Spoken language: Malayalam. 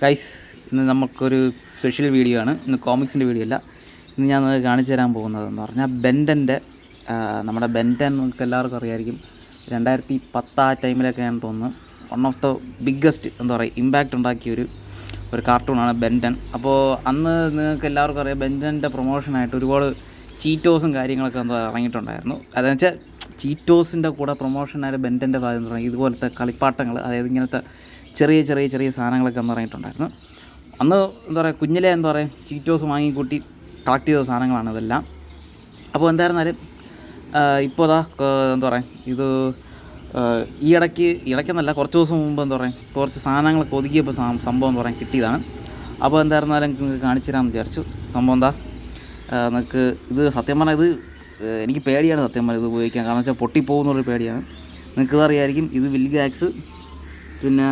ഗൈസ്, ഇന്ന് നമുക്കൊരു സ്പെഷ്യൽ വീഡിയോ ആണ്. ഇന്ന് കോമിക്സിൻ്റെ വീഡിയോ അല്ല. ഇന്ന് ഞാൻ കാണിച്ചു തരാൻ പോകുന്നതെന്ന് പറഞ്ഞാൽ ബെൻറ്റൻ്റെ നമ്മുടെ ബെൻറ്റൻ നമുക്ക് എല്ലാവർക്കും അറിയാമായിരിക്കും. 2010 ആ ടൈമിലൊക്കെയാണ് തോന്നുന്നു one of the biggest impact ഉണ്ടാക്കിയൊരു കാർട്ടൂണാണ് ബെൻറ്റൻ. അപ്പോൾ അന്ന് നിങ്ങൾക്ക് എല്ലാവർക്കും അറിയാം, ബെൻറ്റൻ്റെ പ്രൊമോഷനായിട്ട് ഒരുപാട് ചീറ്റോസും കാര്യങ്ങളൊക്കെ ഇറങ്ങിയിട്ടുണ്ടായിരുന്നു. അതെന്ന് വെച്ചാൽ ചീറ്റോസിൻ്റെ കൂടെ പ്രൊമോഷനായിട്ട് ബെൻറ്റൻ്റെ ഭാഗം തുടങ്ങി ഇതുപോലത്തെ കളിപ്പാട്ടങ്ങൾ, അതായത് ഇങ്ങനത്തെ ചെറിയ സാധനങ്ങളൊക്കെ ഇറങ്ങിയിട്ടുണ്ടായിരുന്നു. അന്ന് കുഞ്ഞിലെ ചീറ്റോസ് വാങ്ങിക്കൂട്ടി കളക്ട് ചെയ്ത സാധനങ്ങളാണ് ഇതെല്ലാം. അപ്പോൾ എന്തായിരുന്നാലും ഇപ്പോൾ ഇത് ഈ ഇടയ്ക്കെന്നല്ല, കുറച്ച് ദിവസം മുമ്പ് കുറച്ച് സാധനങ്ങളൊക്കെ ഒതുക്കിയപ്പോൾ സംഭവം കിട്ടിയതാണ്. അപ്പോൾ എന്തായിരുന്നാലും നിങ്ങൾക്ക് കാണിച്ചു തരാമെന്ന് വിചാരിച്ചു. സംഭവം നിങ്ങൾക്ക് ഇത് സത്യം പറഞ്ഞാൽ ഇത് എനിക്ക് പേടിയാണ് സത്യം പറഞ്ഞാൽ ഇത് ഉപയോഗിക്കാൻ. കാരണം വെച്ചാൽ പൊട്ടിപ്പോകുന്നുള്ളൊരു പേടിയാണ്. നിങ്ങൾക്കിതറിയായിരിക്കും. ഇത് വിൽഗാക്സ്, പിന്നെ